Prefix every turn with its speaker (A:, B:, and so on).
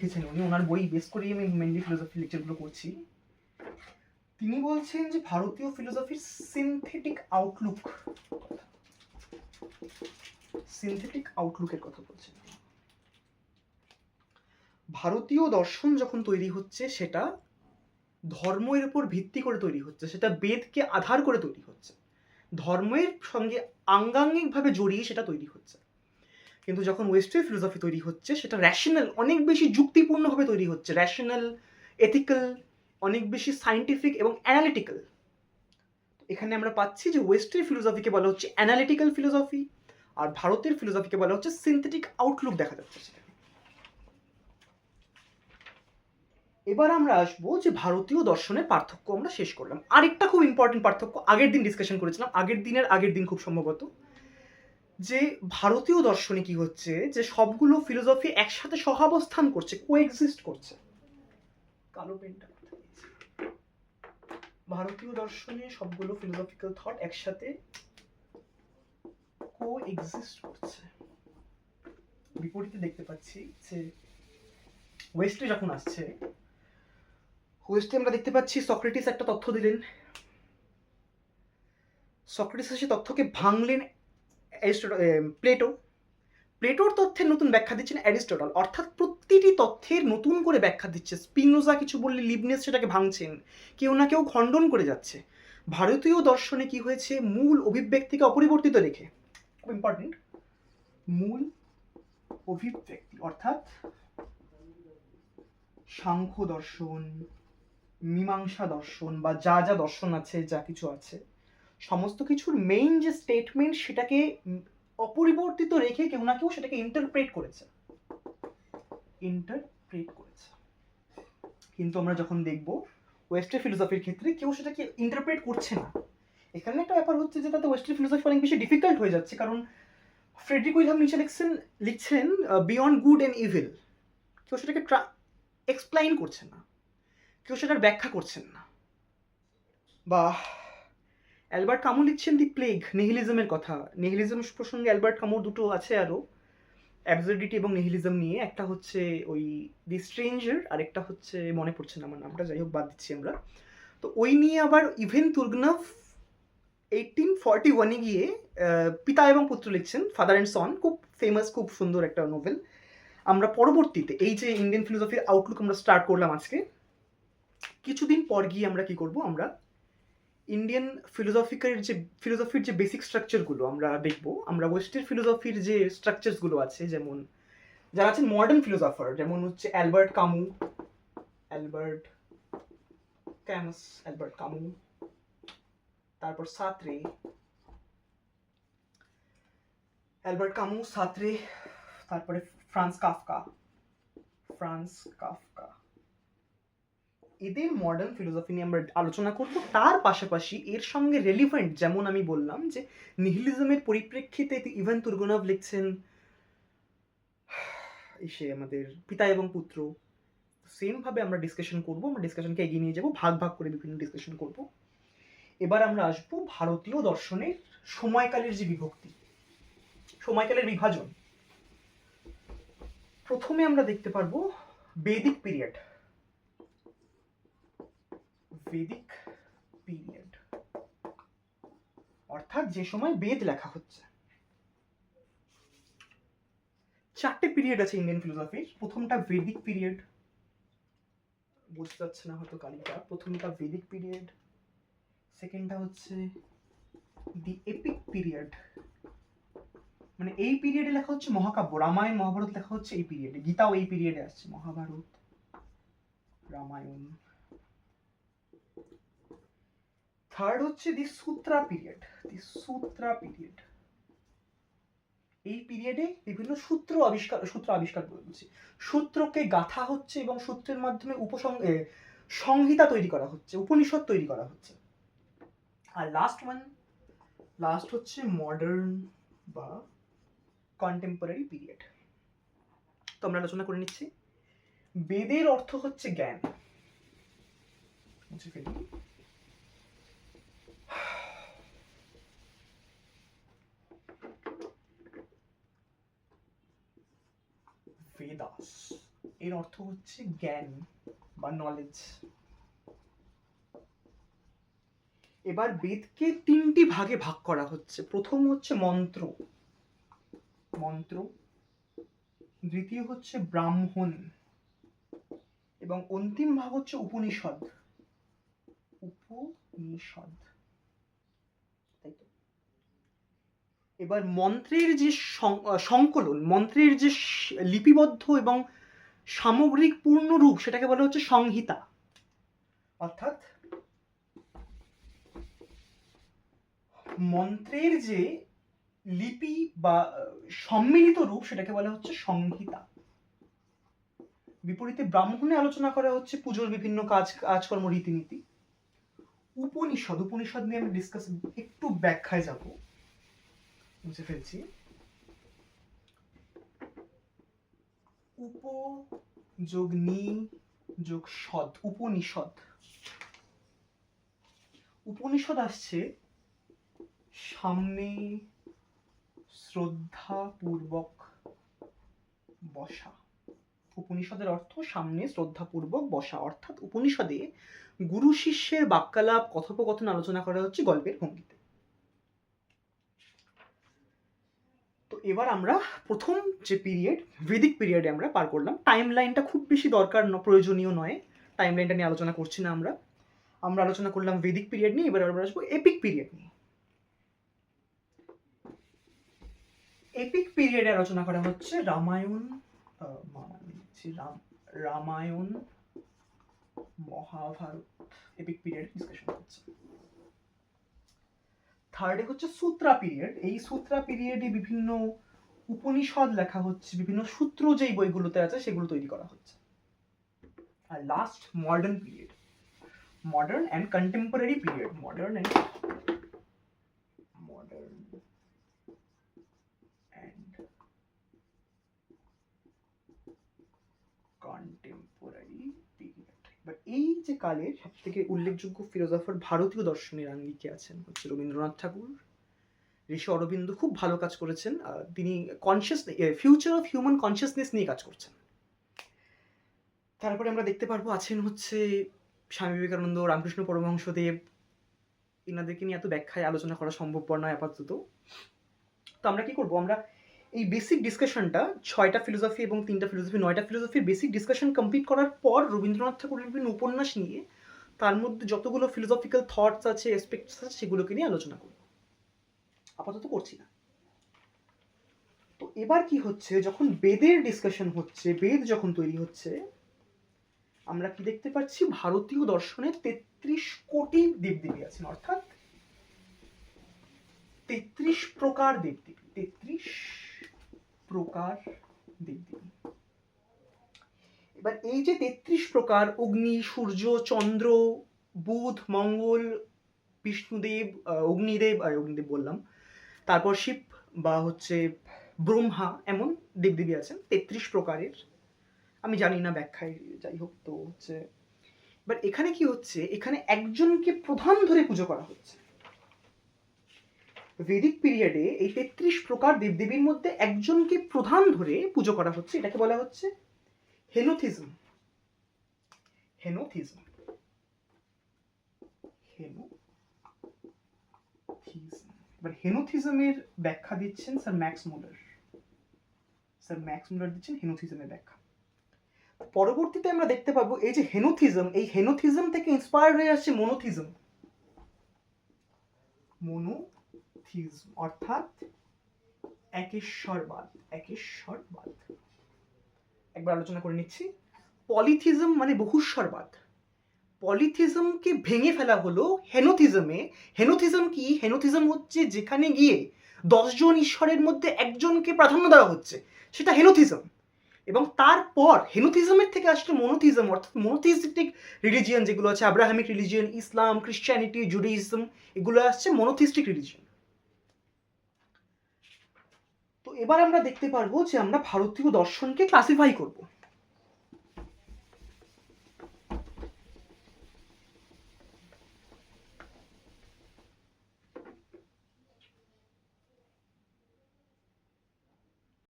A: লিখেছেন উনি, ওনার বই বেস করেই আমি মেনলি ফিলোসফি লেকচারগুলো করছি। তিনি বলছেন যে ভারতীয় ফিলোসফির সিনথেটিক আউটলুকের কথা বলছেন। ভারতীয় দর্শন যখন তৈরি হচ্ছে সেটা ধর্মের উপর ভিত্তি করে তৈরি হচ্ছে, সেটা বেদকে আধার করে তৈরি হচ্ছে, ধর্মের সঙ্গে আঙ্গাঙ্গিকভাবে জড়িয়ে সেটা তৈরি হচ্ছে। কিন্তু যখন ওয়েস্টার্ন ফিলোসফি তৈরি হচ্ছে সেটা র্যাশনাল, অনেক বেশি যুক্তিপূর্ণভাবে তৈরি হচ্ছে, র্যাশনাল, এথিক্যাল, অনেক বেশি সায়েন্টিফিক এবং অ্যানালিটিক্যাল। এখানে আমরা পাচ্ছি যে ওয়েস্টার্ন ফিলোসফিকে বলা হচ্ছে অ্যানালিটিক্যাল ফিলোসফি, আর ভারতের ফিলোসফিকে বলা হচ্ছে সিনথেটিক আউটলুক দেখা যাচ্ছে সেখানে। এবার আমরা আসবো যে ভারতীয় দর্শনের পার্থক্য আমরা শেষ করলাম। আরেকটা খুব ইম্পর্টেন্ট পার্থক্য আগের দিন ডিসকাশন করেছিলাম, আগের দিন খুব সম্ভবত, যে ভারতীয় দর্শনে কি হচ্ছে যে সবগুলো ফিলোসফি একসাথে সহাবস্থান করছে, কোএক্সিস্ট করছে। কালো পেনটা ভারতীয় দর্শনে সবগুলো ফিলোসফিক্যাল থট একসাথে কোএক্সিস্ট করছে। বিপরীতে দেখতে পাচ্ছি যে ওয়েস্টে যখন আসছে, ওয়েস্টে আমরা দেখতে পাচ্ছি সক্রেটিস একটা তথ্য দিলেন, সক্রেটিস সেই তথ্যকে ভাঙলেন প্লেটোর তথ্যের নতুন ব্যাখ্যা দিচ্ছেন অ্যারিস্টটল, অর্থাৎ প্রতিটি তথ্যের নতুন করে ব্যাখ্যা দিচ্ছে। স্পিনোজা কিছু বললে লিবনিজ সেটাকে ভাঙছেন, কেউ না কেউ খণ্ডন করে যাচ্ছে। ভারতীয় দর্শনে কি হয়েছে, মূল অভিব্যক্তিকে অপরিবর্তিত রেখে, খুব ইম্পর্টেন্ট, মূল অভিব্যক্তি অর্থাৎ সাংখ্য দর্শন, মীমাংসা দর্শন বা যা যা দর্শন আছে, যা কিছু আছে, সমস্ত কিছুর মেইন যে স্টেটমেন্ট সেটাকে অপরিবর্তিত রেখে কেউ না কেউ সেটাকে ইন্টারপ্রেট করেছে। কিন্তু আমরা যখন দেখব ওয়েস্টার্ন ফিলোসফির ক্ষেত্রে কেউ সেটাকে ইন্টারপ্রেট করছে না। এখানে একটা ব্যাপার হচ্ছে যে তাতে ওয়েস্টার্ন ফিলোসফি অনেক বেশি ডিফিকাল্ট হয়ে যাচ্ছে, কারণ ফ্রেডরিক উইলহাম নিচে লিখছেন বিয়ন্ড গুড অ্যান্ড ইভিল। কেউ সেটাকে এক্সপ্লেইন করছে না, কেউ সেটার ব্যাখ্যা করছেন না। বা অ্যালবার্ট কামু লিখছেন দি প্লেগ, নিহিলিজমের কথা। নিহিলিজম প্রসঙ্গে অ্যালবার্ট কামুর দুটো আছে আরও, অ্যাবসার্ডিটি এবং নিহিলিজম নিয়ে। একটা হচ্ছে ওই দি স্ট্রেঞ্জার, আরেকটা হচ্ছে মনে পড়ছে না আমার নামটা, যাই হোক বাদ দিচ্ছি আমরা। তো ওই নিয়ে আবার ইভেন তুর্গনভ 1841 গিয়ে পিতা এবং পুত্র লিখছেন, ফাদার অ্যান্ড সন, খুব ফেমাস, খুব সুন্দর একটা নোভেল। আমরা পরবর্তীতে এই যে ইন্ডিয়ান ফিলোসফির আউটলুক আমরা স্টার্ট করলাম আজকে, কিছুদিন পর গিয়ে আমরা কি করব, আমরা ইন্ডিয়ান ফিলোসফির যে বেসিক স্ট্রাকচারগুলো আমরা দেখব। আমরা ওয়েস্টার্ন ফিলোসফির যে স্ট্রাকচারসগুলো আছে, যেমন যারা আছেন মডার্ন ফিলোসফার, যেমন হচ্ছে অ্যালবার্ট কামু, তারপর সাত্রে, তারপরে ফ্রান্স কাফকা, এদের মডার্ন ফিলোসফি নিয়ে আমরা আলোচনা করব। তার পাশাপাশি এর সঙ্গে রেলিভেন্ট, যেমন আমি বললাম যে নিহিলিজমের পরিপ্রেক্ষিতে ইভান তুর্গনভ লিখছেন এসে আমাদের পিতা এবং পুত্র, সেম ভাবে আমরা ডিসকাশন করব, আমরা ডিসকাশনকে এগিয়ে নিয়ে যাব, ভাগ ভাগ করে বিভিন্ন ডিসকাশন করব। এবার আমরা আসবো ভারতীয় দর্শনের সময়কালের যে বিভক্তি, সময়কালের বিভাজন। প্রথমে আমরা দেখতে পারবো বেদিক পিরিয়ড, অর্থাৎ যে সময় বেদ লেখা হচ্ছে। চারটে পিরিয়ড আছে ইন্ডিয়ান ফিলোসফির। প্রথমটা বেদিক পিরিয়ড, বুঝতে পারছে না হয়তো কালিকা, প্রথমটা বেদিক পিরিয়ড, সেকেন্ডটা হচ্ছে দি এপিক পিরিয়ড, মানে এই পিরিয়ডে লেখা হচ্ছে মহাকাব্য, রামায়ণ মহাভারত লেখা হচ্ছে এই পিরিয়ডে, গীতাও এই পিরিয়ডে আসছে, মহাভারত রামায়ণ। থার্ড হচ্ছে দি সূত্রা পিরিয়ড, এই পিরিয়ডে বিভিন্ন সূত্র আবিষ্কার বলছি, সূত্রকে গাথা হচ্ছে এবং সূত্রের মাধ্যমে সংহিতা তৈরি করা হচ্ছে, উপনিষদ তৈরি করা হচ্ছে। আর লাস্ট হচ্ছে মডার্ন বা কন্টেম্পোরারি পিরিয়ড। তো আমরা আলোচনা করে নিচ্ছি। বেদের অর্থ হচ্ছে জ্ঞান, বেদাস এর অর্থ হচ্ছে জ্ঞান বা নলেজ। এবার বেদকে 3টি ভাগে ভাগ করা হচ্ছে। প্রথম হচ্ছে মন্ত্র, দ্বিতীয় হচ্ছে ব্রাহ্মণ, এবং অন্তিম ভাগ হচ্ছে উপনিষদ। এবার মন্ত্রের যে সংকলন, মন্ত্রের যে লিপিবদ্ধ এবং সামগ্রিক পূর্ণ রূপ, সেটাকে বলা হচ্ছে সংহিতা। অর্থাৎ মন্ত্রের যে লিপি বা সম্মিলিত রূপ, সেটাকে বলা হচ্ছে সংহিতা। বিপরীতে ব্রাহ্মণে আলোচনা করা হচ্ছে পুজোর বিভিন্ন কাজকর্ম, রীতিনীতি। উপনিষদ নিয়ে আমি ডিসকাস একটু ব্যাখ্যায় যাব, বুঝে ফেলছি। উপ যোগ নি যোগ সদ, উপনিষদ আসছে সামনে শ্রদ্ধা পূর্বক বসা। উপনিষদের অর্থ সামনে শ্রদ্ধাপূর্বক বসা, অর্থাৎ উপনিষদে গুরু শিষ্যের বাক্যালাপ, কথোপকথন আলোচনা করা হচ্ছে গল্পের ভঙ্গিতে। তো এবার আমরা প্রথম যে পিরিয়ড, বৈদিক পিরিয়ডে আমরা পার করলাম। টাইম লাইনটা খুব বেশি দরকার প্রয়োজনীয় নয়, টাইম লাইনটা নিয়ে আলোচনা করছি না। আমরা আলোচনা করলাম বৈদিক পিরিয়ড নিয়ে। এবার আমরা আসবো এপিক পিরিয়ড নিয়ে। এপিক পিরিয়ডে আলোচনা করা হচ্ছে Ramayana, Mahabharata. Epic period discussion হচ্ছে। থার্ডে হচ্ছে সূত্রা পিরিয়ড। এই সূত্রা পিরিয়ডে বিভিন্ন উপনিষদ লেখা হচ্ছে, বিভিন্ন সূত্র যেই বইগুলোতে আছে সেগুলো তৈরি করা হচ্ছে। আর last modern period, modern and contemporary period. এই যে কালের সব থেকে উল্লেখযোগ্য ফিলোসফার ভারতীয় দর্শনের আঙ্গিকে আছেন হচ্ছে রবীন্দ্রনাথ ঠাকুর, ঋষি অরবিন্দ খুব ভালো কাজ করেছেন। তিনি ফিউচার অফ হিউম্যান কনসিয়াসনেস নিয়ে কাজ করছেন। তারপরে আমরা দেখতে পারবো আছেন হচ্ছে স্বামী বিবেকানন্দ, রামকৃষ্ণ পরমহংসদেব। এনাদেরকে নিয়ে এত ব্যাখ্যায় আলোচনা করা সম্ভবপর নয় আপাতত। তো আমরা কি করবো, আমরা এই বেসিক ডিসকাশনটা 6টা ফিলোসফি এবং 3টা ফিলোসফি, 9টা ফিলোসফির বেসিক ডিসকাশন কমপ্লিট করার পর রবীন্দ্রনাথ ঠাকুরের বিভিন্ন উপন্যাস নিয়ে, তার মধ্যে যতগুলো ফিলোসফিক্যাল থটস আছে, এসপেক্টস আছে, সেগুলোকে নিয়ে আলোচনা করব। আপাতত করছি না। তো এবার কি হচ্ছে, যখন বেদের ডিসকাশন হচ্ছে, বেদ যখন তৈরি হচ্ছে, আমরা কি দেখতে পাচ্ছি, ভারতীয় দর্শনে 33 কোটি দেবদেবী আছেন, অর্থাৎ 33 প্রকার দেবদেবী। 33 প্রকার দেবদেবী। এবার এই যে 33 প্রকার, অগ্নি, সূর্য, চন্দ্র, বুধ, মঙ্গল, বিষ্ণুদেব, অগ্নিদেব বললাম, তারপর শিব বা হচ্ছে ব্রহ্মা, এমন দেবদেবী আছেন 33 প্রকারের। আমি জানি না ব্যাখ্যায়, যাই হোক। তো হচ্ছে এবার এখানে কি হচ্ছে, এখানে একজনকে প্রধান ধরে পুজো করা হচ্ছে। বৈদিক পিরিয়ডে এই 33 প্রকার দেবদেবীর মধ্যে একজনকে প্রধান ধরে পুজো করা হচ্ছে। এটাকে বলা হচ্ছে হেনোথিজম। এবার হেনোথিজমের ব্যাখ্যা দিচ্ছেন স্যার ম্যাক্স মুলার। দিচ্ছেন হেনোথিজমের ব্যাখ্যা। পরবর্তীতে আমরা দেখতে পাবো এই যে হেনোথিজম, এই হেনোথিজম থেকে ইন্সপায়ার্ড হয়ে আসছে মোনোথিজম। অর্থাৎ একেশ্বরবাদ। একবার আলোচনা করে নিচ্ছি। পলিথিজম মানে বহুশ্বরবাদ। পলিথিজমকে ভেঙে ফেলা হলো হেনোথিজমে। হেনোথিজম কি? হেনোথিজম হচ্ছে যেখানে গিয়ে 10 জন ঈশ্বরের মধ্যে একজনকে প্রাধান্য দেওয়া হচ্ছে, সেটা হেনোথিজম। এবং তারপর হেনোথিজমের থেকে আসলে মোনোথিজম, অর্থাৎ মোনোথিস্টিক রিলিজিয়ন যেগুলো আছে, আব্রাহামিক রিলিজিয়ন, ইসলাম, খ্রিস্টানিটি, জুডাইজম, এগুলো আসছে মোনোথিস্টিক রিলিজিয়ন। তো এবার আমরা দেখতে পারবো যে আমরা ভারতীয় দর্শনকে ক্লাসিফাই করব।